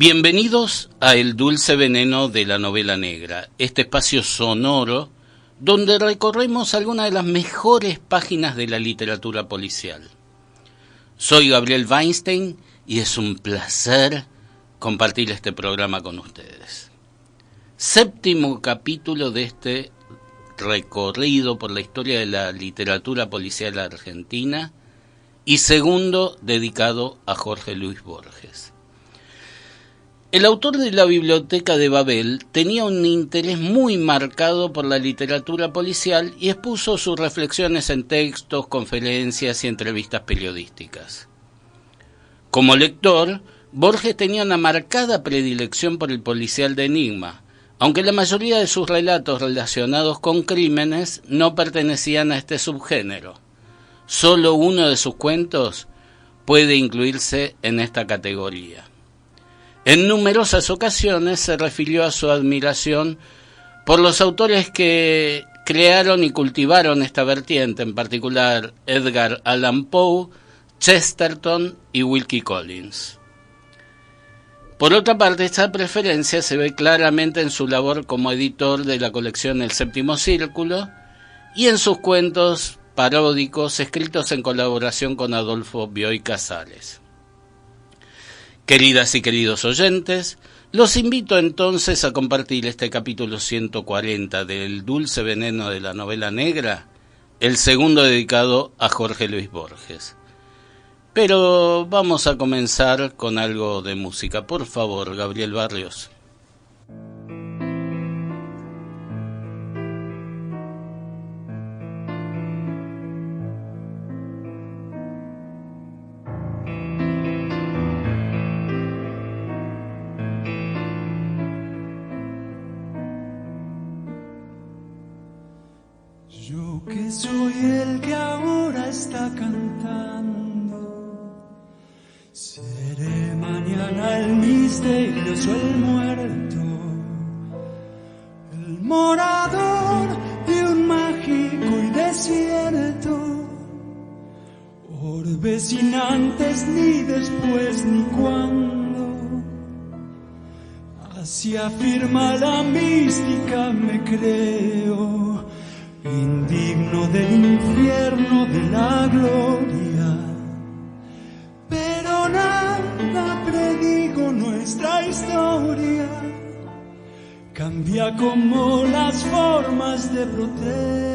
Bienvenidos a El Dulce Veneno de la Novela Negra, este espacio sonoro donde recorremos algunas de las mejores páginas de la literatura policial. Soy Gabriel Weinstein y es un placer compartir este programa con ustedes. Séptimo capítulo de este recorrido por la historia de la literatura policial argentina y segundo dedicado a Jorge Luis Borges. El autor de La Biblioteca de Babel tenía un interés muy marcado por la literatura policial y expuso sus reflexiones en textos, conferencias y entrevistas periodísticas. Como lector, Borges tenía una marcada predilección por el policial de enigma, aunque la mayoría de sus relatos relacionados con crímenes no pertenecían a este subgénero. Solo uno de sus cuentos puede incluirse en esta categoría. En numerosas ocasiones se refirió a su admiración por los autores que crearon y cultivaron esta vertiente, en particular Edgar Allan Poe, Chesterton y Wilkie Collins. Por otra parte, esta preferencia se ve claramente en su labor como editor de la colección El Séptimo Círculo y en sus cuentos paródicos escritos en colaboración con Adolfo Bioy Casares. Queridas y queridos oyentes, los invito entonces a compartir este capítulo 140 del Dulce Veneno de la Novela Negra, el segundo dedicado a Jorge Luis Borges. Pero vamos a comenzar con algo de música. Por favor, Gabriel Barrios. Yo que soy el que ahora está cantando, seré mañana el misterioso, el muerto, el morador de un mágico y desierto, orbe sin antes ni después ni cuándo. Así afirma la mística, me creo indigno del infierno, de la gloria, pero nada predigo, nuestra historia cambia como las formas de Proteo.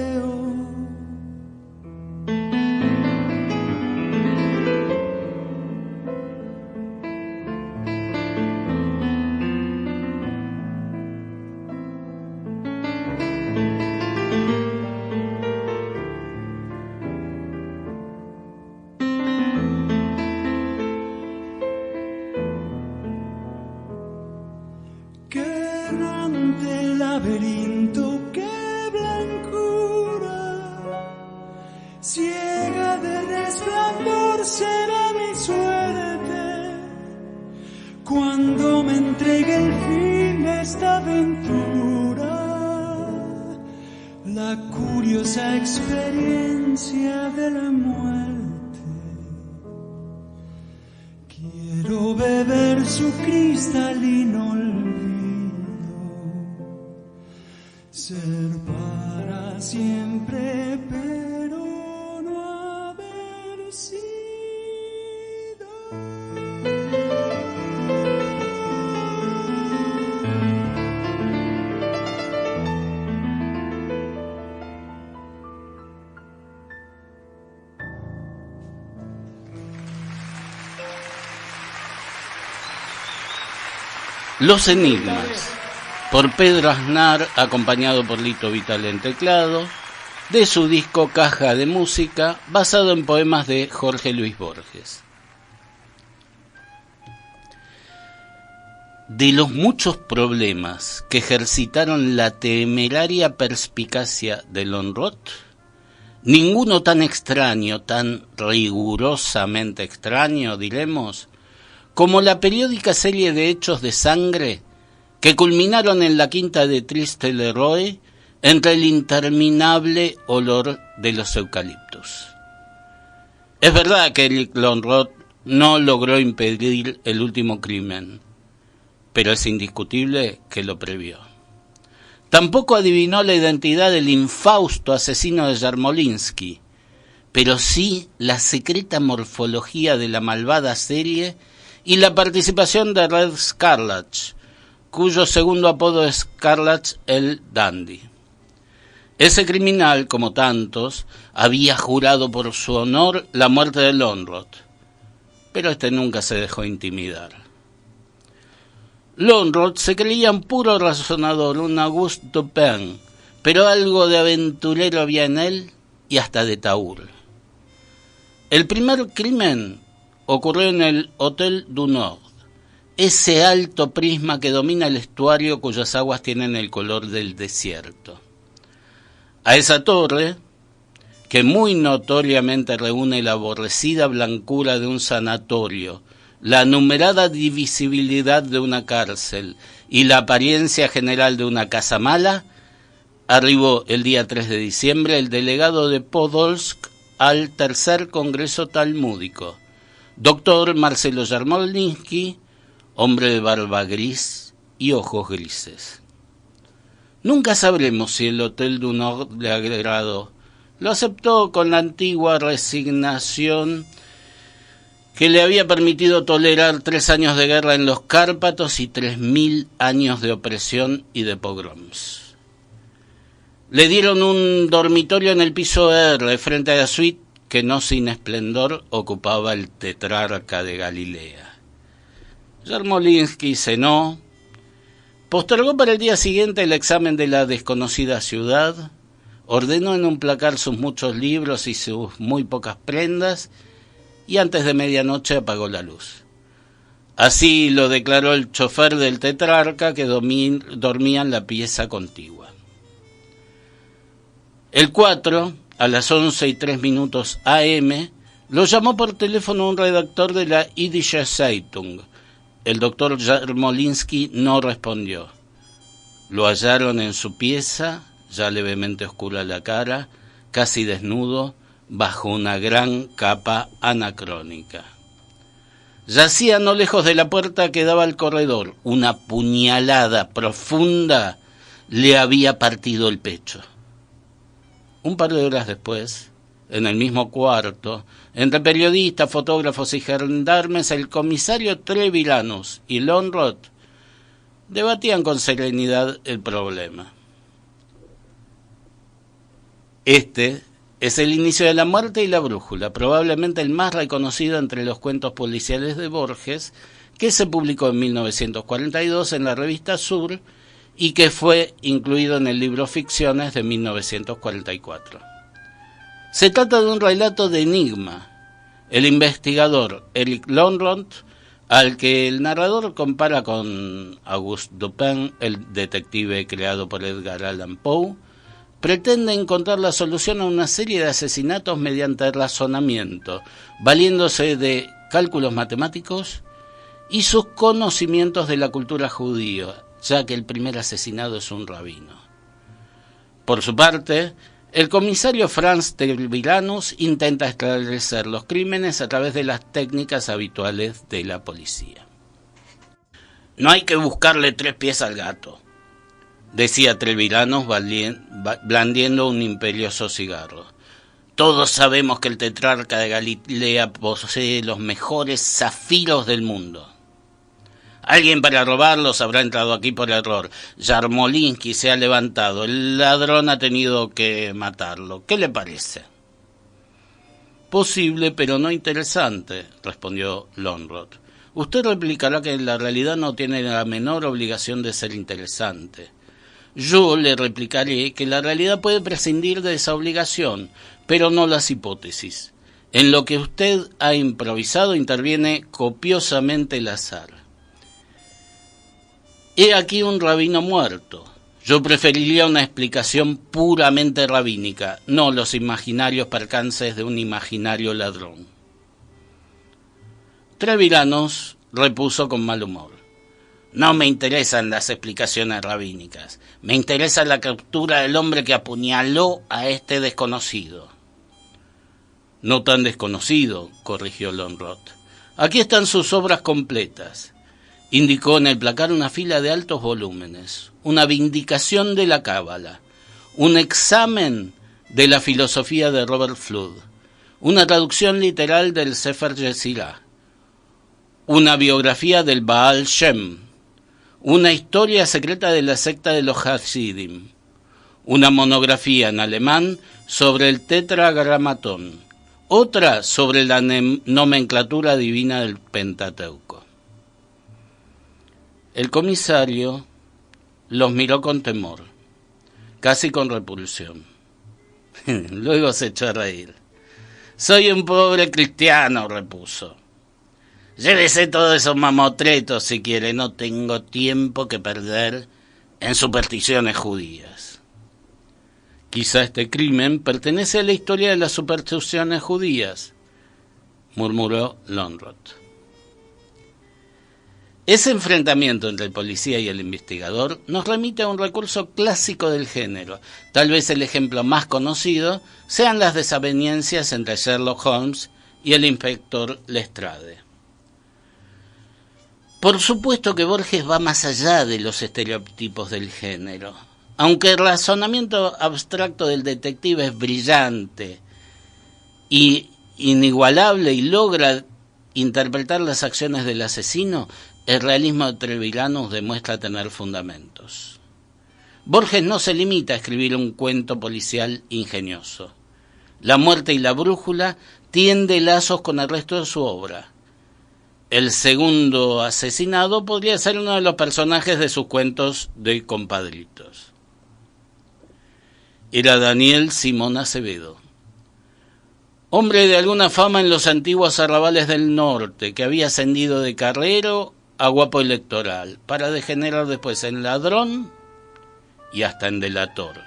Laberinto, qué blancura, ciega de resplandor será mi suerte, cuando me entregue el fin de esta aventura, la curiosa experiencia de la muerte. Quiero beber su cristalino olvido, ser para siempre, pero no haber sido. Los enigmas, por Pedro Aznar, acompañado por Lito Vitale en teclado, de su disco Caja de Música, basado en poemas de Jorge Luis Borges. De los muchos problemas que ejercitaron la temeraria perspicacia de Lonrot, ninguno tan extraño, tan rigurosamente extraño, diremos, como la periódica serie de hechos de sangre que culminaron en la quinta de Triste-Leroy entre el interminable olor de los eucaliptos. Es verdad que Eric Lonrot no logró impedir el último crimen, pero es indiscutible que lo previó. Tampoco adivinó la identidad del infausto asesino de Yarmolinsky, pero sí la secreta morfología de la malvada serie y la participación de Red Scarlett, cuyo segundo apodo es Scarlett el Dandy. Ese criminal, como tantos, había jurado por su honor la muerte de Lönnrot, pero este nunca se dejó intimidar. Lönnrot se creía un puro razonador, un Auguste Dupin, pero algo de aventurero había en él y hasta de taur. El primer crimen ocurrió en el Hotel du Nord, ese alto prisma que domina el estuario cuyas aguas tienen el color del desierto. A esa torre, que muy notoriamente reúne la aborrecida blancura de un sanatorio, la numerada divisibilidad de una cárcel y la apariencia general de una casa mala, arribó el día 3 de diciembre el delegado de Podolsk al tercer Congreso Talmúdico, doctor Marcelo Yarmolinsky, hombre de barba gris y ojos grises. Nunca sabremos si el Hotel du Nord le agradó. Lo aceptó con la antigua resignación que le había permitido tolerar 3 años de guerra en los Cárpatos y 3000 años de opresión y de pogroms. Le dieron un dormitorio en el piso R, frente a la suite que no sin esplendor ocupaba el tetrarca de Galilea. Yarmolinsky cenó, postergó para el día siguiente el examen de la desconocida ciudad, ordenó en un placar sus muchos libros y sus muy pocas prendas, y antes de medianoche apagó la luz. Así lo declaró el chofer del tetrarca que dormía en la pieza contigua. El 4, a las 11:03 AM, lo llamó por teléfono un redactor de la Idische Zeitung. El doctor Yarmolinsky no respondió. Lo hallaron en su pieza, ya levemente oscura la cara, casi desnudo, bajo una gran capa anacrónica. Yacía no lejos de la puerta que daba al corredor. Una puñalada profunda le había partido el pecho. Un par de horas después, en el mismo cuarto, entre periodistas, fotógrafos y gendarmes, el comisario Treviranus y Lönnrot debatían con serenidad el problema. Este es el inicio de La muerte y la brújula, probablemente el más reconocido entre los cuentos policiales de Borges, que se publicó en 1942 en la revista Sur y que fue incluido en el libro Ficciones de 1944. Se trata de un relato de enigma. El investigador Eric Lönnrot, al que el narrador compara con Auguste Dupin, el detective creado por Edgar Allan Poe, pretende encontrar la solución a una serie de asesinatos mediante razonamiento, valiéndose de cálculos matemáticos y sus conocimientos de la cultura judía, ya que el primer asesinado es un rabino. Por su parte, el comisario Franz Treviranus intenta esclarecer los crímenes a través de las técnicas habituales de la policía. No hay que buscarle 3 pies al gato, decía Treviranus blandiendo un imperioso cigarro. Todos sabemos que el tetrarca de Galilea posee los mejores zafiros del mundo. Alguien para robarlos habrá entrado aquí por error. Yarmolinsky se ha levantado. El ladrón ha tenido que matarlo. ¿Qué le parece? Posible, pero no interesante, respondió Lönnrot. Usted replicará que la realidad no tiene la menor obligación de ser interesante. Yo le replicaré que la realidad puede prescindir de esa obligación, pero no las hipótesis. En lo que usted ha improvisado interviene copiosamente el azar. He aquí un rabino muerto. Yo preferiría una explicación puramente rabínica, no los imaginarios percances de un imaginario ladrón. Treviranus repuso con mal humor. No me interesan las explicaciones rabínicas. Me interesa la captura del hombre que apuñaló a este desconocido. No tan desconocido, corrigió Lönnrot. Aquí están sus obras completas. indicó en el placar una fila de altos volúmenes, una vindicación de la cábala, un examen de la filosofía de Robert Flood, una traducción literal del Sefer Yetzirah, una biografía del Baal Shem, una historia secreta de la secta de los Hasidim, una monografía en alemán sobre el tetragramatón, otra sobre la nomenclatura divina del Pentateuco. El comisario los miró con temor, casi con repulsión. Luego se echó a reír. «Soy un pobre cristiano», repuso. «Llévese todos esos mamotretos si quiere, no tengo tiempo que perder en supersticiones judías». «Quizá este crimen pertenece a la historia de las supersticiones judías», murmuró Lönnrot. Ese enfrentamiento entre el policía y el investigador nos remite a un recurso clásico del género. Tal vez el ejemplo más conocido sean las desavenencias entre Sherlock Holmes y el inspector Lestrade. Por supuesto que Borges va más allá de los estereotipos del género. Aunque el razonamiento abstracto del detective es brillante y inigualable y logra interpretar las acciones del asesino, el realismo de Treviranus demuestra tener fundamentos. Borges no se limita a escribir un cuento policial ingenioso. La muerte y la brújula tiende lazos con el resto de su obra. El segundo asesinado podría ser uno de los personajes de sus cuentos de compadritos. Era Daniel Simón Acevedo, hombre de alguna fama en los antiguos arrabales del norte, que había ascendido de carrero a guapo electoral, para degenerar después en ladrón y hasta en delator.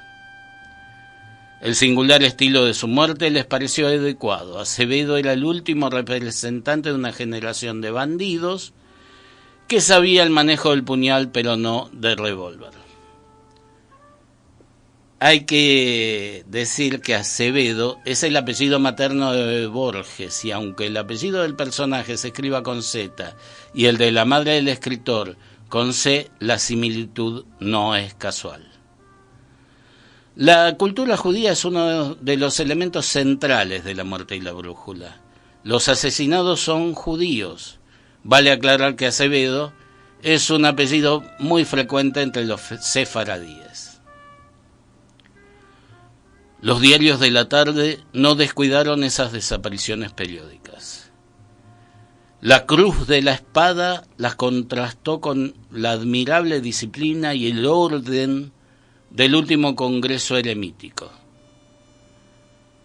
El singular estilo de su muerte les pareció adecuado. Acevedo era el último representante de una generación de bandidos que sabía el manejo del puñal, pero no del revólver. Hay que decir que Acevedo es el apellido materno de Borges, y aunque el apellido del personaje se escriba con Z y el de la madre del escritor con C, la similitud no es casual. La cultura judía es uno de los elementos centrales de La muerte y la brújula. Los asesinados son judíos. Vale aclarar que Acevedo es un apellido muy frecuente entre los sefaradíes. Los diarios de la tarde no descuidaron esas desapariciones periódicas. La cruz de la espada las contrastó con la admirable disciplina y el orden del último congreso eremítico.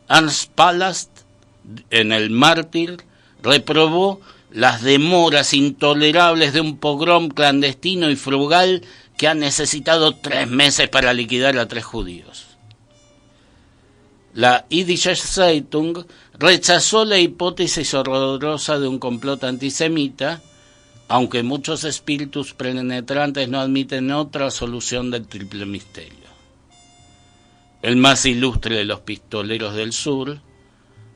Ernst Palast, en El Mártir, reprobó las demoras intolerables de un pogrom clandestino y frugal que ha necesitado 3 meses para liquidar a 3 judíos. La Yiddish Zeitung rechazó la hipótesis horrorosa de un complot antisemita, aunque muchos espíritus penetrantes no admiten otra solución del triple misterio. El más ilustre de los pistoleros del sur,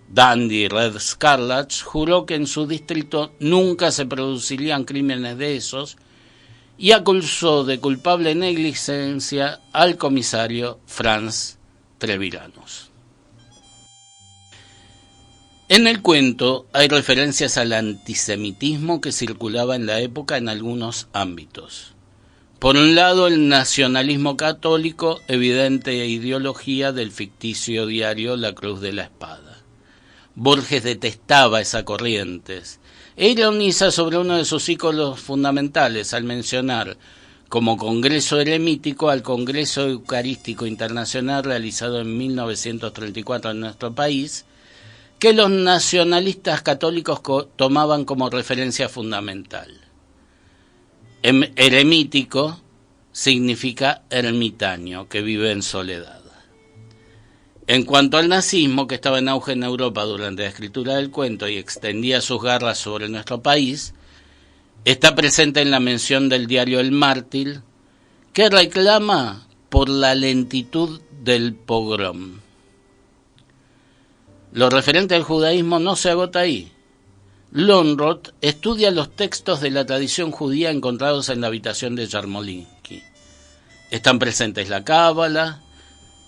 Dandy Red Scarlett, juró que en su distrito nunca se producirían crímenes de esos y acusó de culpable negligencia al comisario Franz Treviranus. En el cuento hay referencias al antisemitismo que circulaba en la época en algunos ámbitos. Por un lado, el nacionalismo católico, evidente ideología del ficticio diario La Cruz de la Espada. Borges detestaba esa corriente e ironiza sobre uno de sus íconos fundamentales al mencionar como Congreso Eremítico al Congreso Eucarístico Internacional realizado en 1934 en nuestro país, que los nacionalistas católicos tomaban como referencia fundamental. Eremítico significa ermitaño, que vive en soledad. En cuanto al nazismo, que estaba en auge en Europa durante la escritura del cuento y extendía sus garras sobre nuestro país, está presente en la mención del diario El Mártir, que reclama por la lentitud del pogrom. Lo referente al judaísmo no se agota ahí. Lönnrot estudia los textos de la tradición judía encontrados en la habitación de Yarmolinsky. Están presentes la Cábala,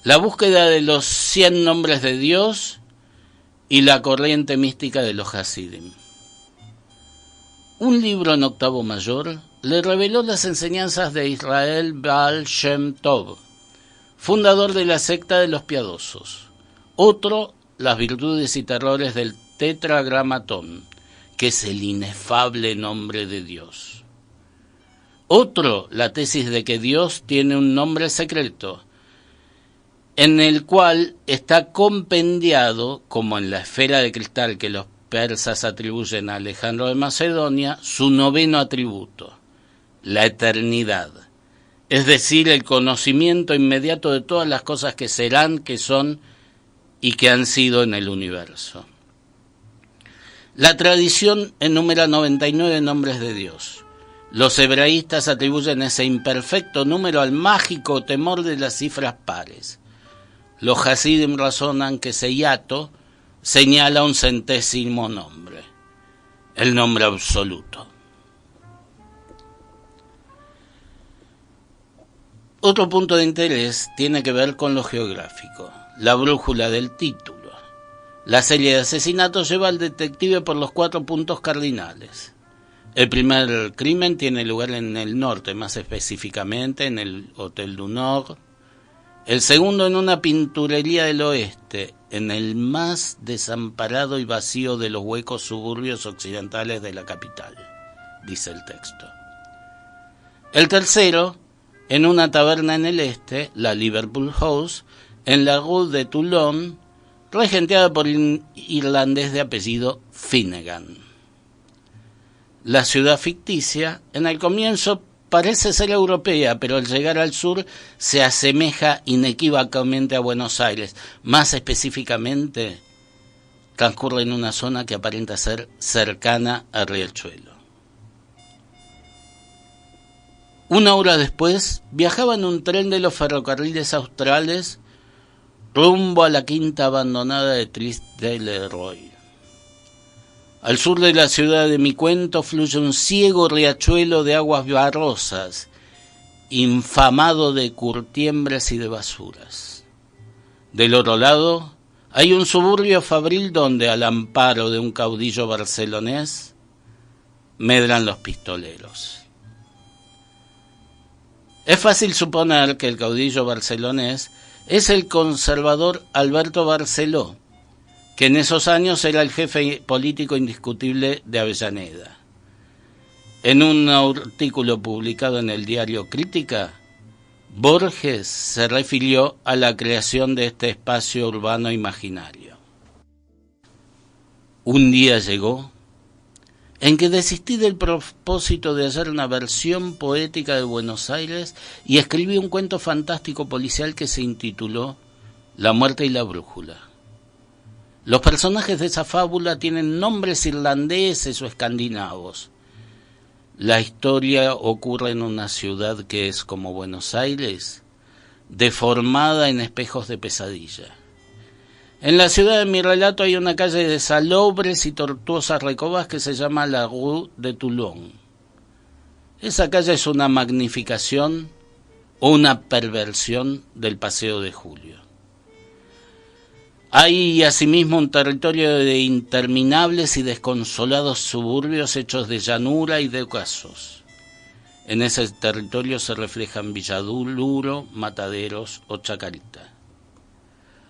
la búsqueda de los 100 nombres de Dios y la corriente mística de los Hasidim. Un libro en octavo mayor le reveló las enseñanzas de Israel Baal Shem Tov, fundador de la secta de los piadosos. Otro, las virtudes y terrores del Tetragramatón, que es el inefable nombre de Dios. Otro, la tesis de que Dios tiene un nombre secreto, en el cual está compendiado, como en la esfera de cristal que los persas atribuyen a Alejandro de Macedonia, su noveno atributo, la eternidad, es decir, el conocimiento inmediato de todas las cosas que serán, que son y que han sido en el universo. La tradición enumera 99 nombres de Dios. Los hebraístas atribuyen ese imperfecto número al mágico temor de las cifras pares. Los Hasidim razonan que ese hiato señala un 100º nombre, el nombre absoluto. Otro punto de interés tiene que ver con lo geográfico, la brújula del título. La serie de asesinatos lleva al detective por los 4 puntos cardinales. El primer crimen tiene lugar en el norte, más específicamente en el Hotel du Nord. El segundo en una pinturería del oeste, en el más desamparado y vacío de los huecos suburbios occidentales de la capital, dice el texto. El tercero, en una taberna en el este, la Liverpool House, en la Rue de Toulon, regenteada por un irlandés de apellido Finnegan. La ciudad ficticia, en el comienzo, parece ser europea, pero al llegar al sur se asemeja inequívocamente a Buenos Aires. Más específicamente, transcurre en una zona que aparenta ser cercana a Riachuelo. Una hora después, viajaba en un tren de los ferrocarriles australes rumbo a la quinta abandonada de Triste-le-Roy. Al sur de la ciudad de mi cuento fluye un ciego riachuelo de aguas barrosas, infamado de curtiembres y de basuras. Del otro lado hay un suburbio fabril donde, al amparo de un caudillo barcelonés, medran los pistoleros. Es fácil suponer que el caudillo barcelonés es el conservador Alberto Barceló, que en esos años era el jefe político indiscutible de Avellaneda. En un artículo publicado en el diario Crítica, Borges se refirió a la creación de este espacio urbano imaginario. Un día llegó en que desistí del propósito de hacer una versión poética de Buenos Aires y escribí un cuento fantástico policial que se intituló La muerte y la brújula. Los personajes de esa fábula tienen nombres irlandeses o escandinavos. La historia ocurre en una ciudad que es como Buenos Aires, deformada en espejos de pesadilla. En la ciudad de mi relato hay una calle de salobres y tortuosas recovas que se llama la Rue de Toulon. Esa calle es una magnificación o una perversión del Paseo de Julio. Hay asimismo un territorio de interminables y desconsolados suburbios hechos de llanura y de ocasos. En ese territorio se reflejan Villaduluro, Mataderos o Chacarita.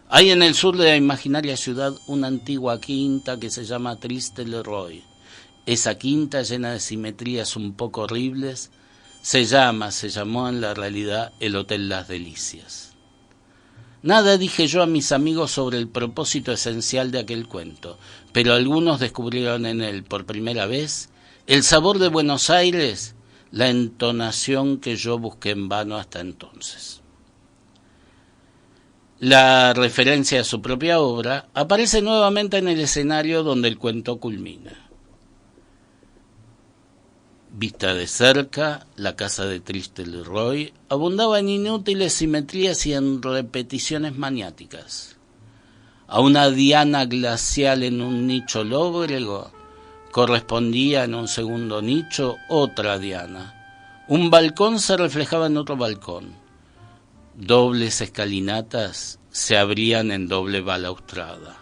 Hay en el sur de la imaginaria ciudad una antigua quinta que se llama Triste-le-Roy. Esa quinta, llena de simetrías un poco horribles, se llamó en la realidad el Hotel Las Delicias. Nada dije yo a mis amigos sobre el propósito esencial de aquel cuento, pero algunos descubrieron en él por primera vez el sabor de Buenos Aires, la entonación que yo busqué en vano hasta entonces. La referencia a su propia obra aparece nuevamente en el escenario donde el cuento culmina. Vista de cerca, la casa de Triste-le-Roy abundaba en inútiles simetrías y en repeticiones maniáticas. A una diana glacial en un nicho lóbrego correspondía en un segundo nicho otra diana. Un balcón se reflejaba en otro balcón. Dobles escalinatas se abrían en doble balaustrada.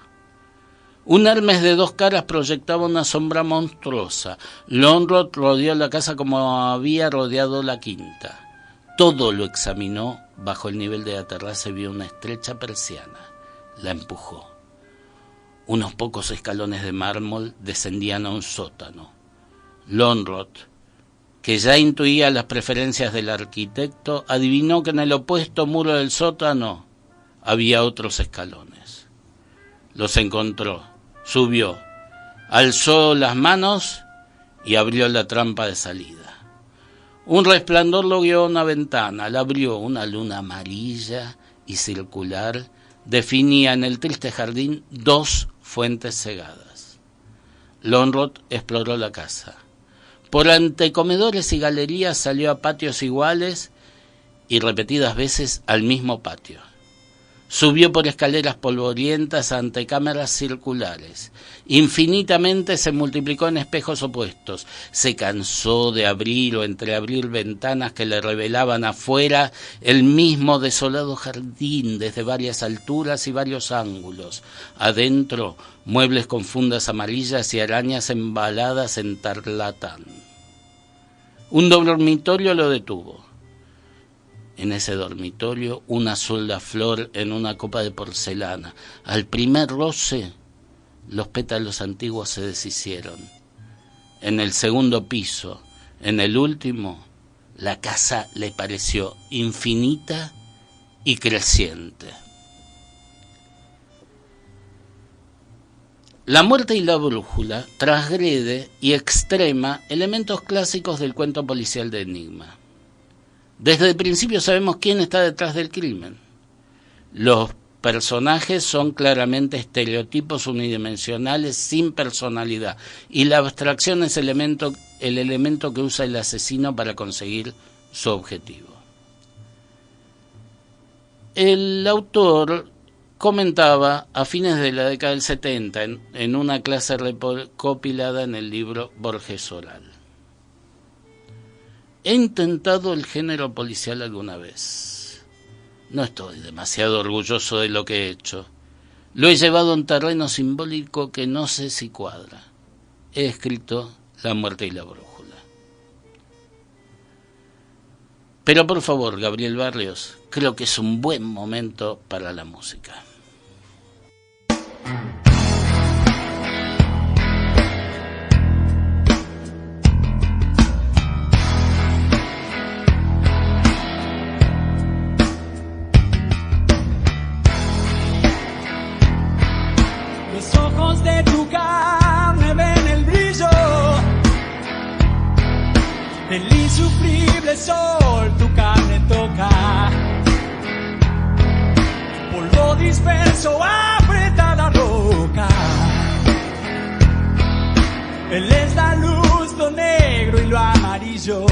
Un Hermes de 2 caras proyectaba una sombra monstruosa. Lonrod rodeó la casa como había rodeado la quinta. Todo lo examinó. Bajo el nivel de la terraza vio una estrecha persiana. La empujó. Unos pocos escalones de mármol descendían a un sótano. Lonrod, que ya intuía las preferencias del arquitecto, adivinó que en el opuesto muro del sótano había otros escalones. Los encontró, subió, alzó las manos y abrió la trampa de salida. Un resplandor lo guió a una ventana, la abrió. Una luna amarilla y circular definía en el triste jardín 2 fuentes cegadas. Lonrod exploró la casa. Por antecomedores y galerías salió a patios iguales y repetidas veces al mismo patio. Subió por escaleras polvorientas ante cámaras circulares. Infinitamente se multiplicó en espejos opuestos. Se cansó de abrir o entreabrir ventanas que le revelaban afuera el mismo desolado jardín desde varias alturas y varios ángulos. Adentro, muebles con fundas amarillas y arañas embaladas en tarlatán. Un dormitorio lo detuvo. En ese dormitorio, una sola flor en una copa de porcelana. Al primer roce, los pétalos antiguos se deshicieron. En el segundo piso, en el último, la casa le pareció infinita y creciente. La muerte y la brújula transgrede y extrema elementos clásicos del cuento policial de Enigma. Desde el principio sabemos quién está detrás del crimen. Los personajes son claramente estereotipos unidimensionales sin personalidad y la abstracción es el elemento que usa el asesino para conseguir su objetivo. El autor comentaba a fines de la década del 70 en una clase recopilada en el libro Borges Oral. He intentado el género policial alguna vez. No estoy demasiado orgulloso de lo que he hecho. Lo he llevado a un terreno simbólico que no sé si cuadra. He escrito La muerte y la brújula. Pero por favor, Gabriel Barrios, creo que es un buen momento para la música. De tu carne ven el brillo del insufrible sol, tu carne toca polvo disperso, aprieta la roca. Él es la luz, lo negro y lo amarillo,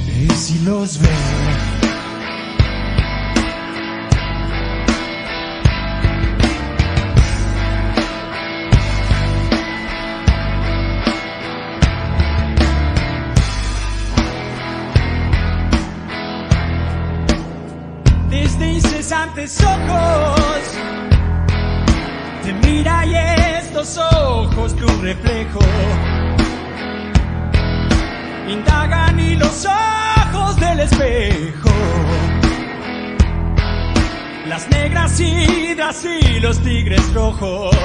y si los ve. Incesantes ojos te mira y estos ojos tu reflejo indagan y los ojos del espejo las negras hidras y los tigres rojos.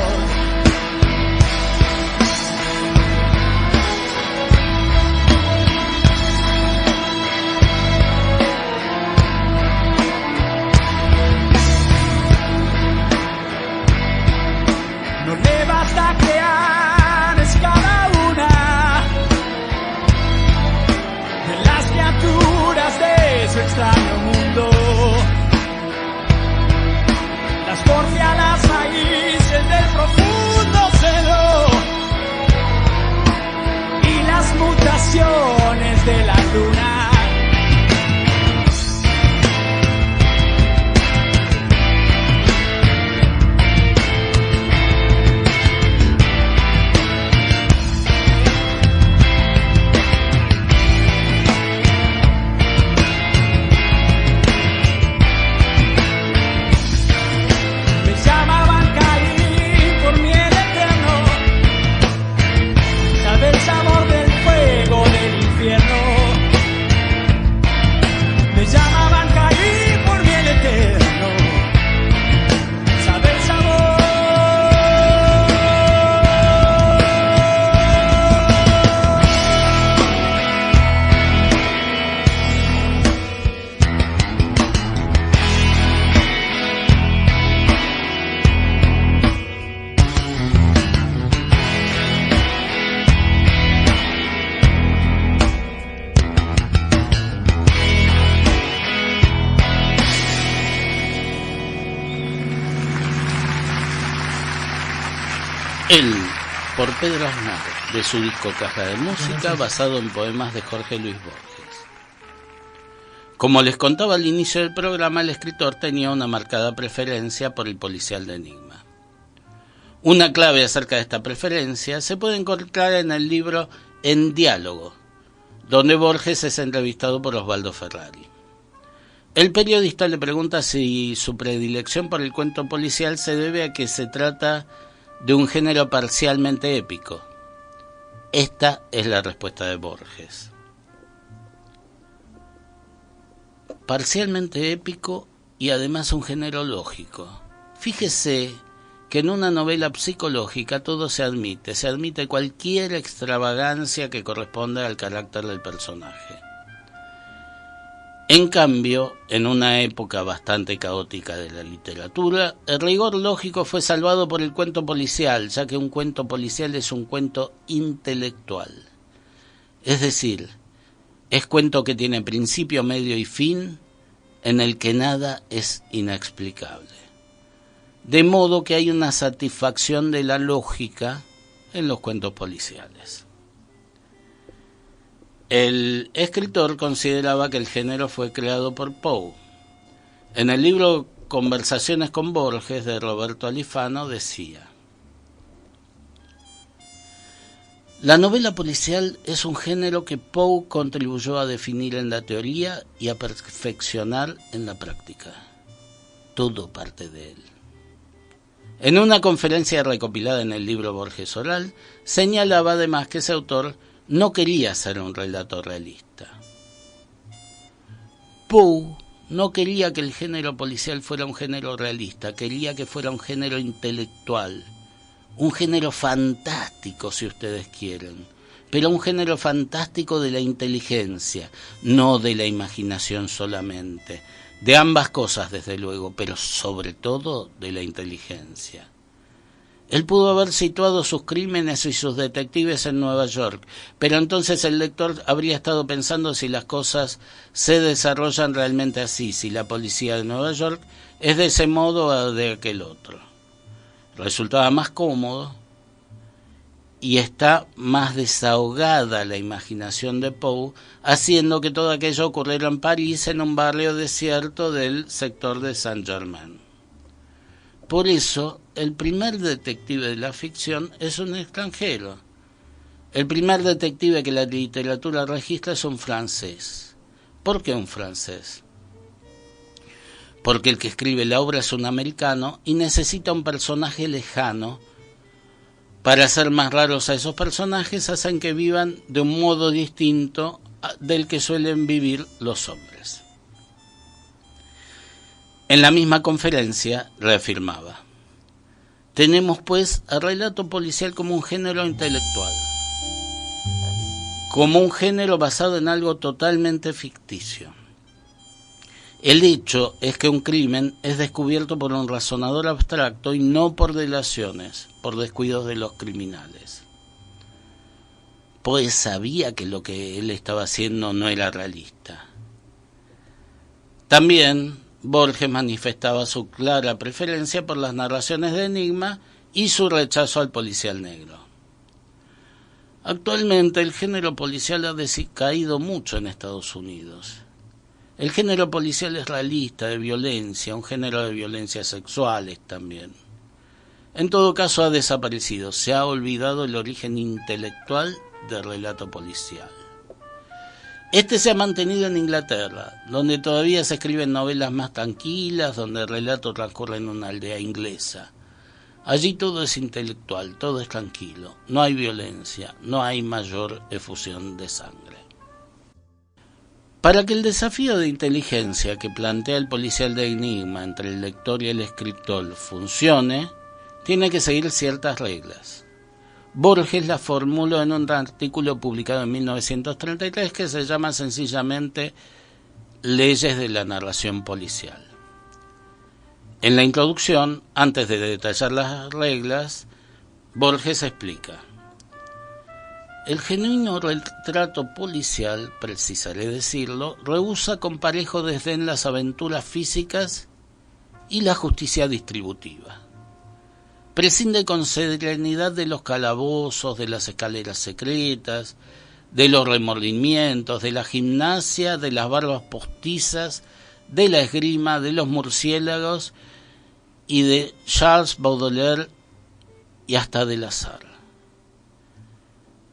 No le basta crear, es cada una de las criaturas de su extraño mundo. Las forja a las raíces del profundo seno y las mutaciones de la luna. Él, por Pedro Aznar, de su disco Caja de Música, basado en poemas de Jorge Luis Borges. Como les contaba al inicio del programa, el escritor tenía una marcada preferencia por el policial de enigma. Una clave acerca de esta preferencia se puede encontrar en el libro En Diálogo, donde Borges es entrevistado por Osvaldo Ferrari. El periodista le pregunta si su predilección por el cuento policial se debe a que se trata de un género parcialmente épico. Esta es la respuesta de Borges. Parcialmente épico y además un género lógico. Fíjese que en una novela psicológica todo se admite cualquier extravagancia que corresponda al carácter del personaje. En cambio, en una época bastante caótica de la literatura, el rigor lógico fue salvado por el cuento policial, ya que un cuento policial es un cuento intelectual. Es decir, es cuento que tiene principio, medio y fin, en el que nada es inexplicable. De modo que hay una satisfacción de la lógica en los cuentos policiales. El escritor consideraba que el género fue creado por Poe. En el libro Conversaciones con Borges de Roberto Alifano decía: la novela policial es un género que Poe contribuyó a definir en la teoría y a perfeccionar en la práctica. Todo parte de él. En una conferencia recopilada en el libro Borges Oral, señalaba además que ese autor no quería ser un relato realista. Poe no quería que el género policial fuera un género realista, quería que fuera un género intelectual, un género fantástico, si ustedes quieren, pero un género fantástico de la inteligencia, no de la imaginación solamente, de ambas cosas desde luego, pero sobre todo de la inteligencia. Él pudo haber situado sus crímenes y sus detectives en Nueva York, pero entonces el lector habría estado pensando si las cosas se desarrollan realmente así, si la policía de Nueva York es de ese modo o de aquel otro. Resultaba más cómodo y está más desahogada la imaginación de Poe, haciendo que todo aquello ocurriera en París, en un barrio desierto del sector de Saint-Germain. Por eso, el primer detective de la ficción es un extranjero. El primer detective que la literatura registra es un francés. ¿Por qué un francés? Porque el que escribe la obra es un americano y necesita un personaje lejano. Para hacer más raros a esos personajes, hacen que vivan de un modo distinto del que suelen vivir los hombres. En la misma conferencia reafirmaba: tenemos pues al relato policial como un género intelectual, como un género basado en algo totalmente ficticio. El hecho es que un crimen es descubierto por un razonador abstracto y no por delaciones, por descuidos de los criminales. Poe sabía que lo que él estaba haciendo no era realista. También Borges manifestaba su clara preferencia por las narraciones de enigma y su rechazo al policial negro. Actualmente el género policial ha decaído mucho en Estados Unidos. El género policial es realista, de violencia, un género de violencias sexuales también. En todo caso ha desaparecido, se ha olvidado el origen intelectual del relato policial. Este se ha mantenido en Inglaterra, donde todavía se escriben novelas más tranquilas, donde el relato transcurre en una aldea inglesa. Allí todo es intelectual, todo es tranquilo, no hay violencia, no hay mayor efusión de sangre. Para que el desafío de inteligencia que plantea el policial de enigma entre el lector y el escritor funcione, tiene que seguir ciertas reglas. Borges las formuló en un artículo publicado en 1933 que se llama sencillamente Leyes de la narración policial. En la introducción, antes de detallar las reglas, Borges explica: el genuino retrato policial, precisaré decirlo, rehúsa con parejo desdén las aventuras físicas y la justicia distributiva. prescinde con serenidad de los calabozos, de las escaleras secretas, de los remordimientos, de la gimnasia, de las barbas postizas, de la esgrima, de los murciélagos y de Charles Baudelaire y hasta del azar.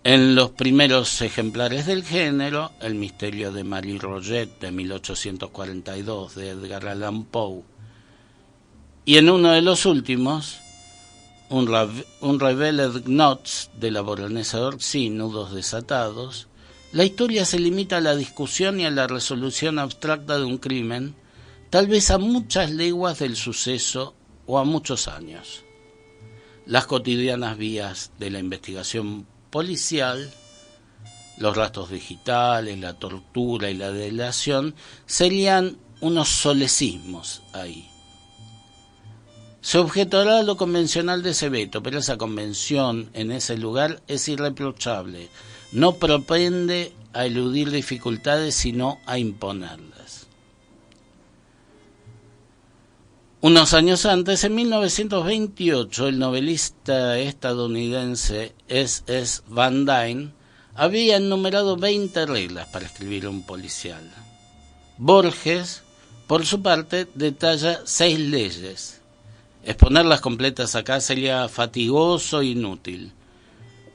En los primeros ejemplares del género, El misterio de Marie Rogêt de 1842 de Edgar Allan Poe, y en uno de los últimos, un Revealed Knots de la baronesa d'Orczy, Nudos desatados, la historia se limita a la discusión y a la resolución abstracta de un crimen, tal vez a muchas leguas del suceso o a muchos años. Las cotidianas vías de la investigación policial, los rastros digitales, la tortura y la delación serían unos solecismos ahí. Se objetará lo convencional de ese veto, pero esa convención en ese lugar es irreprochable. No propende a eludir dificultades, sino a imponerlas. Unos años antes, en 1928, el novelista estadounidense S.S. Van Dyne había enumerado 20 reglas para escribir un policial. Borges, por su parte, detalla 6 leyes. Exponerlas completas acá sería fatigoso e inútil,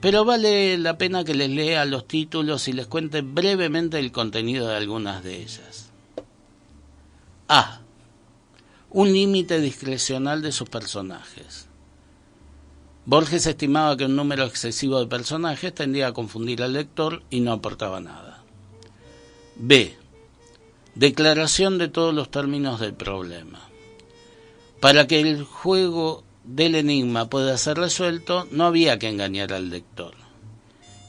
pero vale la pena que les lea los títulos y les cuente brevemente el contenido de algunas de ellas. A. Un límite discrecional de sus personajes. Borges estimaba que un número excesivo de personajes tendía a confundir al lector y no aportaba nada. B. Declaración de todos los términos del problema. Para que el juego del enigma pueda ser resuelto, no había que engañar al lector.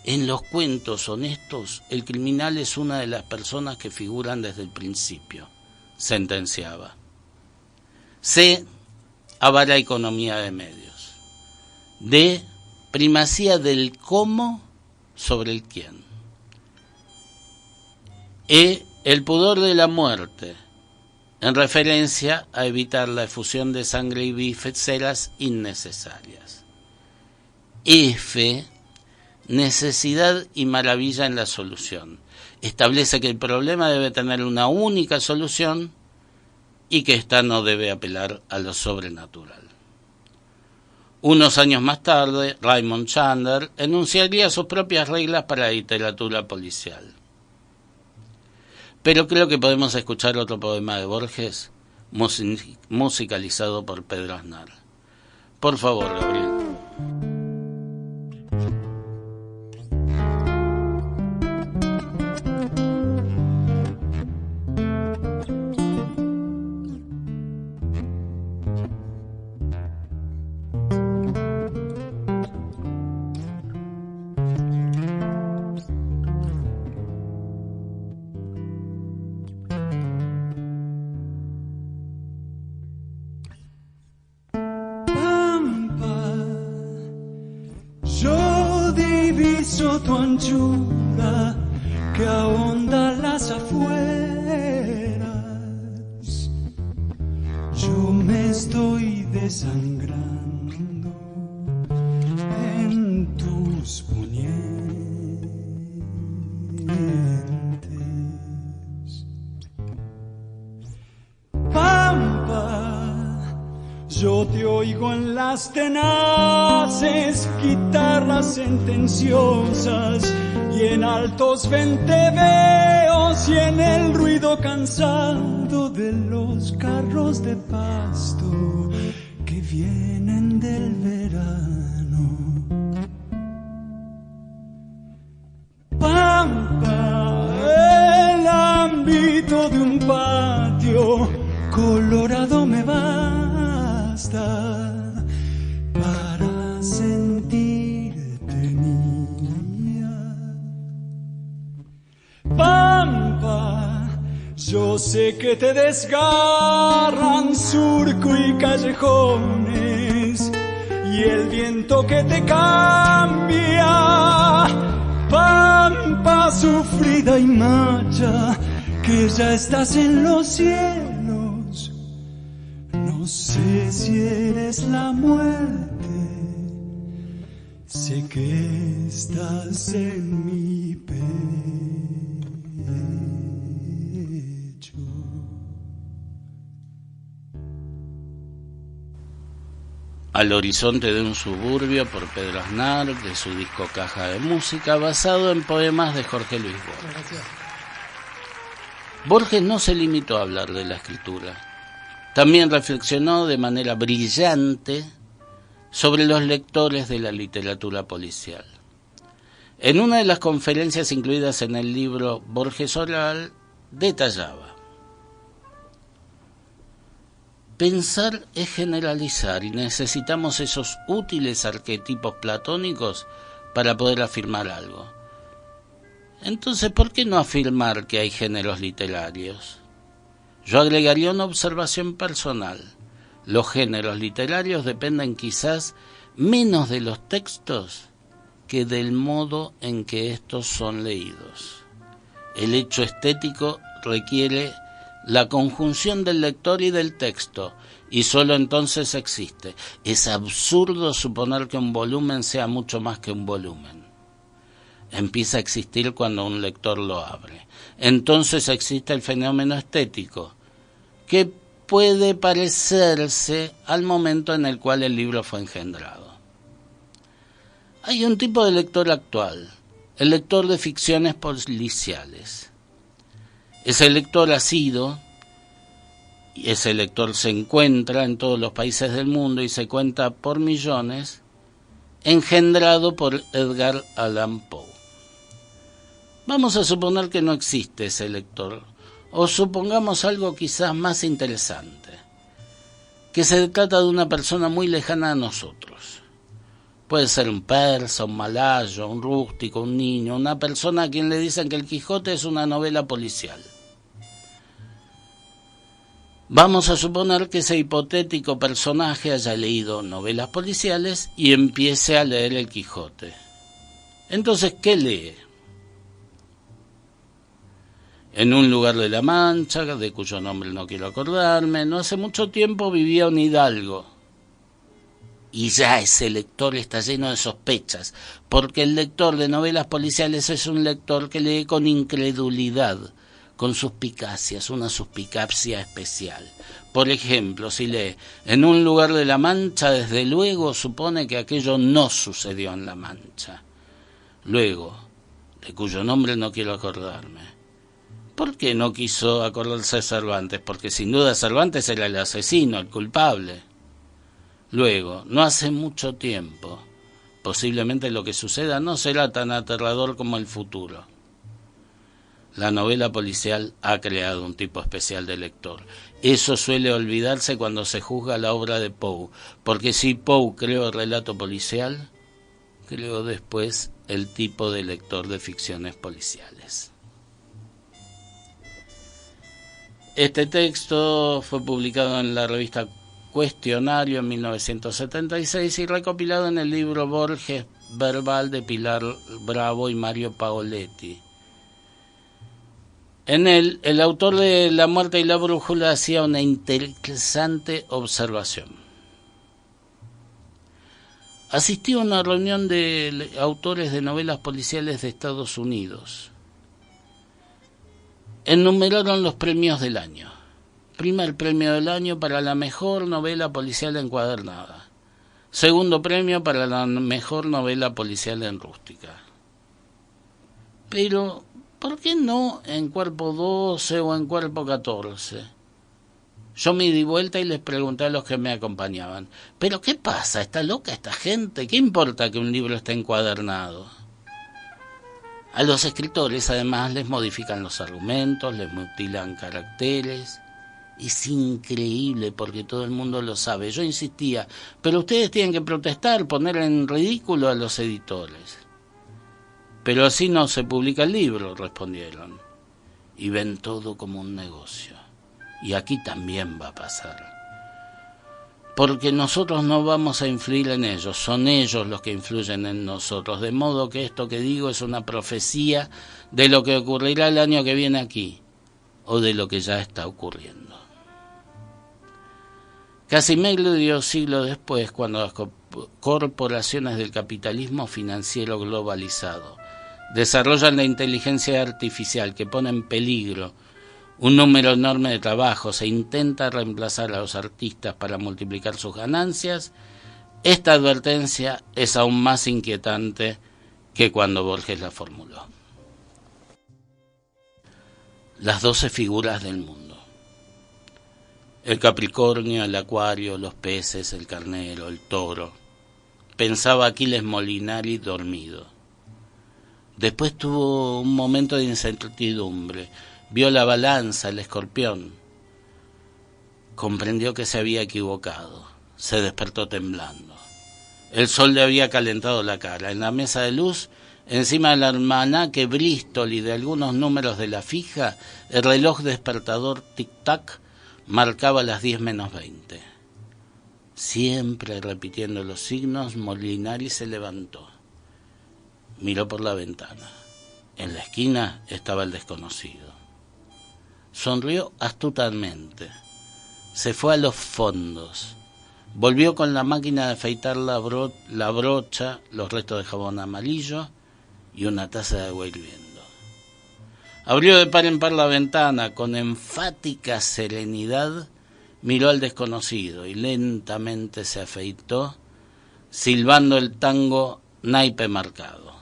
En los cuentos honestos, el criminal es una de las personas que figuran desde el principio, sentenciaba. C. Avara economía de medios. D. Primacía del cómo sobre el quién. E. El pudor de la muerte, en referencia a evitar la efusión de sangre y vísceras innecesarias. F. Necesidad y maravilla en la solución. Establece que el problema debe tener una única solución y que ésta no debe apelar a lo sobrenatural. Unos años más tarde, Raymond Chandler enunciaría sus propias reglas para la literatura policial. Pero creo que podemos escuchar otro poema de Borges, musicalizado por Pedro Aznar. Por favor, Gabriel. Tu anchura que ahonda las afueras, yo me estoy desangrando en tus puñetes. Pampa, yo te oigo en las tenaces guitarras sentenciosas y en altos venteveos y en el ruido cansado de los carros de pasto que vienen del verano. Pampa, el ámbito de un patio colorado me basta para sentirte mía. Pampa, yo sé que te desgarran surco y callejones y el viento que te cambia. Pampa sufrida y macha, que ya estás en los cielos. No sé si eres la muerte sé que estás en mi pecho. Al horizonte de un suburbio, por Pedro Aznar, de su disco Caja de Música, basado en poemas de Jorge Luis Borges. Gracias. Borges no se limitó a hablar de la escritura. También reflexionó de manera brillante sobre los lectores de la literatura policial. En una de las conferencias incluidas en el libro Borges Oral, detallaba: pensar es generalizar y necesitamos esos útiles arquetipos platónicos para poder afirmar algo. Entonces, ¿por qué no afirmar que hay géneros literarios? Yo agregaría una observación personal. Los géneros literarios dependen quizás menos de los textos que del modo en que estos son leídos. El hecho estético requiere la conjunción del lector y del texto, y sólo entonces existe. Es absurdo suponer que un volumen sea mucho más que un volumen. Empieza a existir cuando un lector lo abre. Entonces existe el fenómeno estético, que puede parecerse al momento en el cual el libro fue engendrado. Hay un tipo de lector actual, el lector de ficciones policiales. Ese lector ha sido, y ese lector se encuentra en todos los países del mundo y se cuenta por millones, engendrado por Edgar Allan Poe. Vamos a suponer que no existe ese lector, o supongamos algo quizás más interesante, que se trata de una persona muy lejana a nosotros. Puede ser un persa, un malayo, un rústico, un niño, una persona a quien le dicen que el Quijote es una novela policial. Vamos a suponer que ese hipotético personaje haya leído novelas policiales y empiece a leer el Quijote. Entonces, ¿qué lee? En un lugar de La Mancha, de cuyo nombre no quiero acordarme, no hace mucho tiempo vivía un hidalgo. Y ya ese lector está lleno de sospechas, porque el lector de novelas policiales es un lector que lee con incredulidad, con suspicacias, una suspicacia especial. Por ejemplo, si lee en un lugar de La Mancha, desde luego supone que aquello no sucedió en La Mancha. Luego, de cuyo nombre no quiero acordarme. ¿Por qué no quiso acordarse de Cervantes? Porque sin duda Cervantes era el asesino, el culpable. Luego, no hace mucho tiempo, posiblemente lo que suceda no será tan aterrador como el futuro. La novela policial ha creado un tipo especial de lector. Eso suele olvidarse cuando se juzga la obra de Poe, porque si Poe creó el relato policial, creó después el tipo de lector de ficciones policiales. Este texto fue publicado en la revista Cuestionario en 1976 y recopilado en el libro Borges Verbal de Pilar Bravo y Mario Paoletti. En él, el autor de La muerte y la brújula hacía una interesante observación. Asistí a una reunión de autores de novelas policiales de Estados Unidos. Enumeraron los premios del año. Primer premio del año para la mejor novela policial encuadernada. Segundo premio para la mejor novela policial en rústica. Pero, ¿por qué no en cuerpo 12 o en cuerpo 14? Yo me di vuelta y les pregunté a los que me acompañaban: ¿pero qué pasa? ¿Está loca esta gente? ¿Qué importa que un libro esté encuadernado? A los escritores además les modifican los argumentos, les mutilan caracteres. Es increíble porque todo el mundo lo sabe. Yo insistía, pero ustedes tienen que protestar, poner en ridículo a los editores. Pero así no se publica el libro, respondieron. Y ven todo como un negocio. Y aquí también va a pasar. Porque nosotros no vamos a influir en ellos, son ellos los que influyen en nosotros. De modo que esto que digo es una profecía de lo que ocurrirá el año que viene aquí, o de lo que ya está ocurriendo. Casi medio siglo después, cuando corporaciones del capitalismo financiero globalizado. Desarrollan la inteligencia artificial que pone en peligro un número enorme de trabajos e intenta reemplazar a los artistas para multiplicar sus ganancias. Esta advertencia es aún más inquietante que cuando Borges la formuló. Las 12 figuras del mundo. El Capricornio, el Acuario, los peces, el carnero, el toro. Pensaba Aquiles Molinari dormido. Después tuvo un momento de incertidumbre. Vio la balanza, el escorpión. Comprendió que se había equivocado. Se despertó temblando. El sol le había calentado la cara. En la mesa de luz, encima del almanaque Bristol y de algunos números de la fija, el reloj despertador tic-tac marcaba las 10 menos 20. Siempre repitiendo los signos, Molinari se levantó. Miró por la ventana. En la esquina estaba el desconocido. Sonrió astutamente. Se fue a los fondos. Volvió con la máquina de afeitar la brocha, los restos de jabón amarillo y una taza de agua hirviendo. Abrió de par en par la ventana. Con enfática serenidad miró al desconocido y lentamente se afeitó, silbando el tango naipe marcado.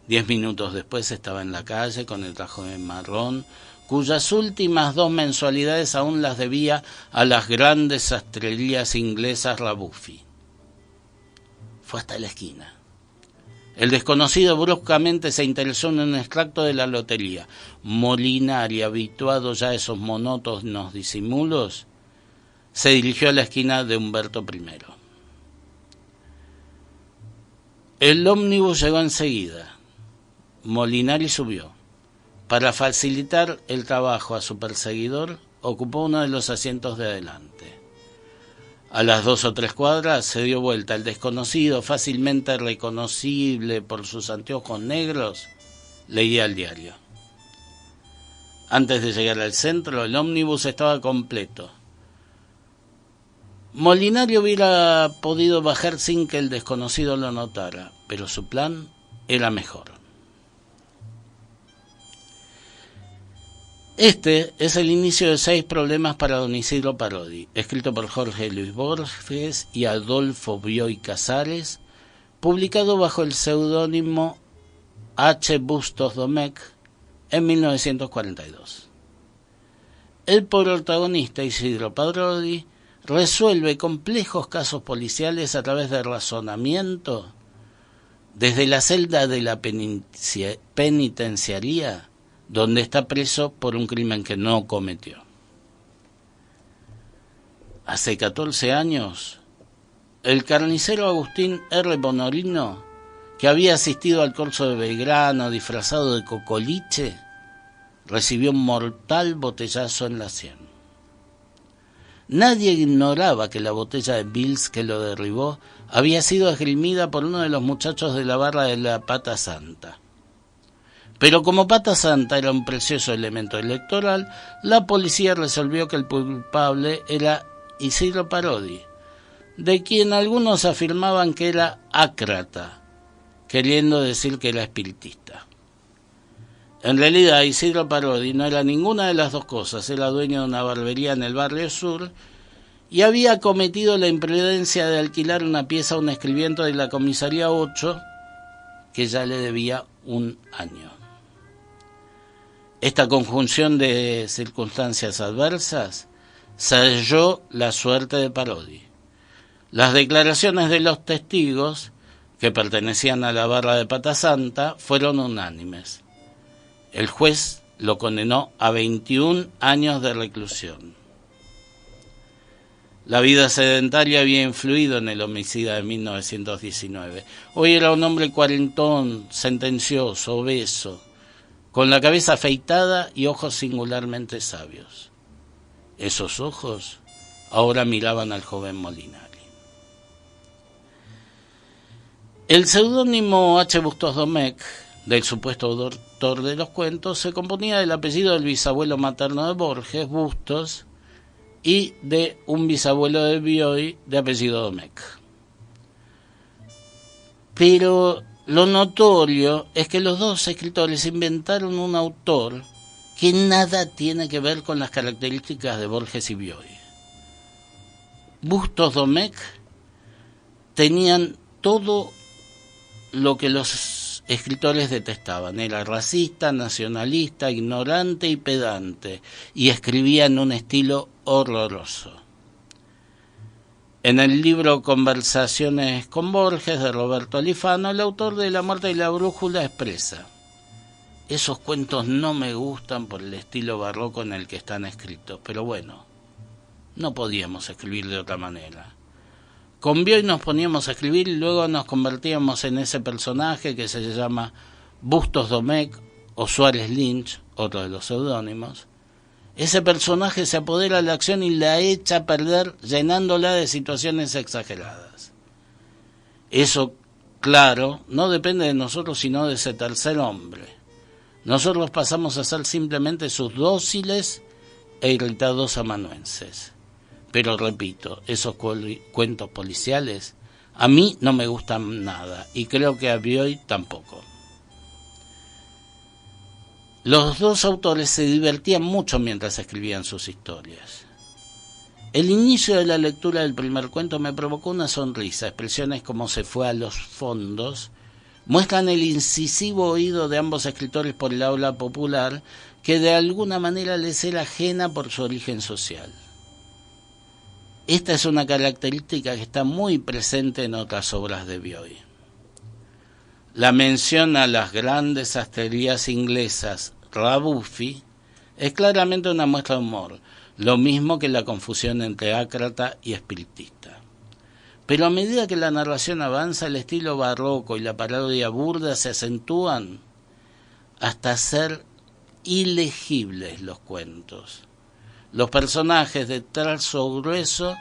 10 minutos después estaba en la calle con el traje marrón, cuyas últimas 2 mensualidades aún las debía a las grandes sastrerías inglesas Rabuffi. Fue hasta la esquina. El desconocido bruscamente se interesó en un extracto de la lotería. Molinari, habituado ya a esos monótonos disimulos, se dirigió a la esquina de Humberto I. El ómnibus llegó enseguida. Molinari subió. Para facilitar el trabajo a su perseguidor, ocupó uno de los asientos de adelante. A las 2 o 3 cuadras se dio vuelta. El desconocido, fácilmente reconocible por sus anteojos negros, leía el diario. Antes de llegar al centro, el ómnibus estaba completo. Molinari hubiera podido bajar sin que el desconocido lo notara, pero su plan era mejor. Este es el inicio de 6 problemas para don Isidro Parodi, escrito por Jorge Luis Borges y Adolfo Bioy Casares, publicado bajo el seudónimo H. Bustos Domecq en 1942. El protagonista, Isidro Parodi, resuelve complejos casos policiales a través de razonamiento desde la celda de la penitenciaría, donde está preso por un crimen que no cometió. Hace 14 años, el carnicero Agustín R. Bonorino, que había asistido al corso de Belgrano disfrazado de cocoliche, recibió un mortal botellazo en la sien. Nadie ignoraba que la botella de Bills que lo derribó había sido esgrimida por uno de los muchachos de la barra de la Pata Santa. Pero como Pata Santa era un precioso elemento electoral, la policía resolvió que el culpable era Isidro Parodi, de quien algunos afirmaban que era ácrata, queriendo decir que era espiritista. En realidad, Isidro Parodi no era ninguna de las dos cosas. Era dueño de una barbería en el barrio sur y había cometido la imprudencia de alquilar una pieza a un escribiente de la comisaría 8 que ya le debía 1 año. Esta conjunción de circunstancias adversas selló la suerte de Parodi. Las declaraciones de los testigos, que pertenecían a la barra de Pata Santa, fueron unánimes. El juez lo condenó a 21 años de reclusión. La vida sedentaria había influido en el homicida de 1919. Hoy era un hombre cuarentón, sentencioso, obeso, con la cabeza afeitada y ojos singularmente sabios. Esos ojos ahora miraban al joven Molinari. El seudónimo H. Bustos Domecq, del supuesto autor de los cuentos, se componía del apellido del bisabuelo materno de Borges, Bustos, y de un bisabuelo de Bioy de apellido Domecq. Pero lo notorio es que los dos escritores inventaron un autor que nada tiene que ver con las características de Borges y Bioy. Bustos Domecq tenían todo lo que los escritores detestaban. Era racista, nacionalista, ignorante y pedante, y escribía en un estilo horroroso. En el libro Conversaciones con Borges de Roberto Alifano, el autor de La muerte y la brújula expresa: esos cuentos no me gustan por el estilo barroco en el que están escritos, pero bueno, no podíamos escribir de otra manera. Con Bioy nos poníamos a escribir y luego nos convertíamos en ese personaje que se llama Bustos Domecq o Suárez Lynch, otro de los seudónimos. Ese personaje se apodera de la acción y la echa a perder llenándola de situaciones exageradas. Eso, claro, no depende de nosotros sino de ese tercer hombre. Nosotros pasamos a ser simplemente sus dóciles e irritados amanuenses. Pero repito, esos cuentos policiales a mí no me gustan nada y creo que a Bioy tampoco. Los dos autores se divertían mucho mientras escribían sus historias. El inicio de la lectura del primer cuento me provocó una sonrisa. Expresiones como "se fue a los fondos" muestran el incisivo oído de ambos escritores por el habla popular, que de alguna manera les era ajena por su origen social. Esta es una característica que está muy presente en otras obras de Bioy. La mención a las grandes sastrerías inglesas Rabuffi es claramente una muestra de humor, lo mismo que la confusión entre ácrata y espiritista. Pero a medida que la narración avanza, el estilo barroco y la parodia burda se acentúan hasta hacer ilegibles los cuentos. Los personajes de trazo grueso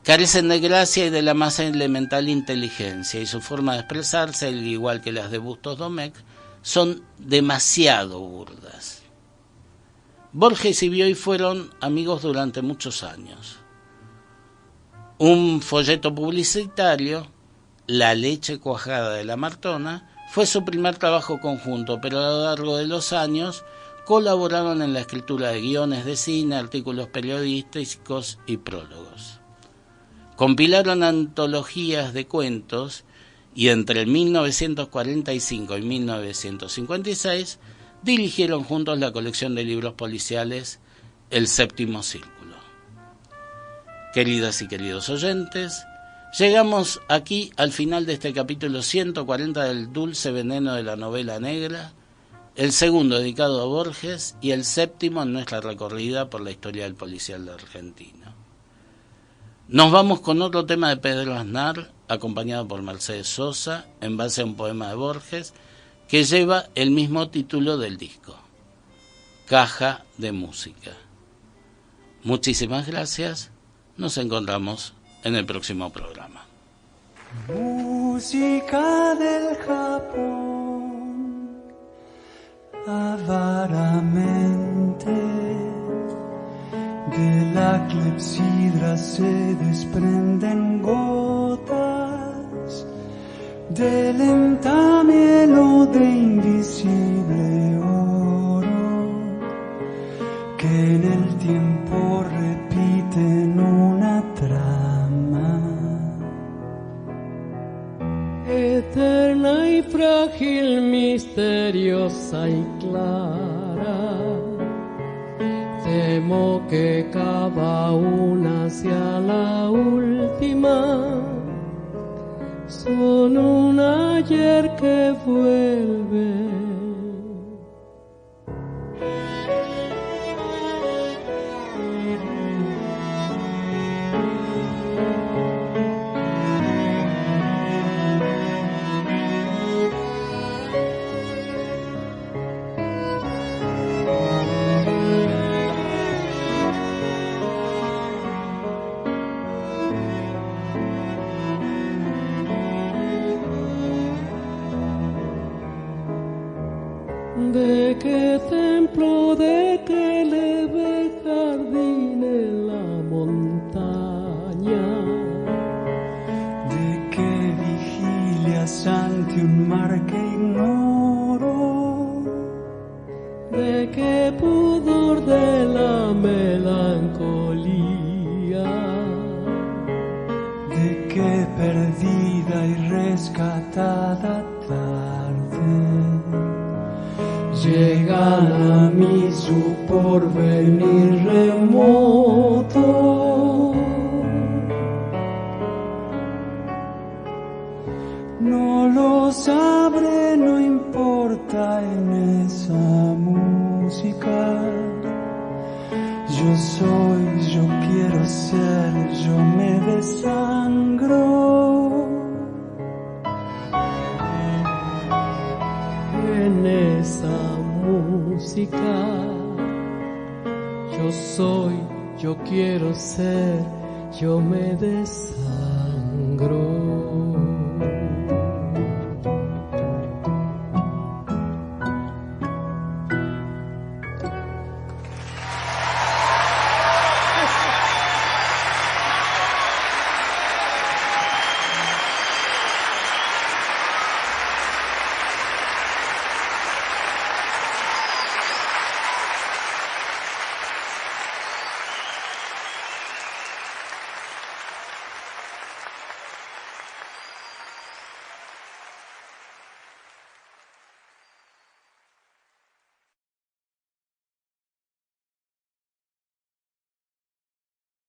carecen de gracia y de la más elemental inteligencia, y su forma de expresarse, al igual que las de Bustos Domecq, son demasiado burdas. Borges y Bioy fueron amigos durante muchos años. Un folleto publicitario, La leche cuajada de la Martona, fue su primer trabajo conjunto, pero a lo largo de los años colaboraron en la escritura de guiones de cine, artículos periodísticos y prólogos. Compilaron antologías de cuentos y entre 1945 y 1956 dirigieron juntos la colección de libros policiales El Séptimo Círculo. Queridas y queridos oyentes, llegamos aquí al final de este capítulo 140 del Dulce Veneno de la Novela Negra, el segundo dedicado a Borges y el séptimo en nuestra recorrida por la historia del policial argentino. Nos vamos con otro tema de Pedro Aznar, acompañado por Mercedes Sosa, en base a un poema de Borges, que lleva el mismo título del disco, Caja de Música. Muchísimas gracias, nos encontramos en el próximo programa. Música del Japón, avaramente de la clepsidra se desprenden gotas de lenta miel de invisible oro que en el tiempo repiten una trama eterna y frágil, misteriosa y clara. Temo que cada una sea la última. Son un ayer que vuelve. ¿De qué templo, de qué leve jardín en la montaña? de qué vigilia ante un mar que ignoro. De qué pudor de la melancolía, de qué perdida y rescatada tarde llegan a mí su porvenir remoto. No lo sabré, no importa en esa música. Yo soy, yo quiero ser, yo me desangro. en esa música. Yo soy, yo quiero ser, yo me desangro.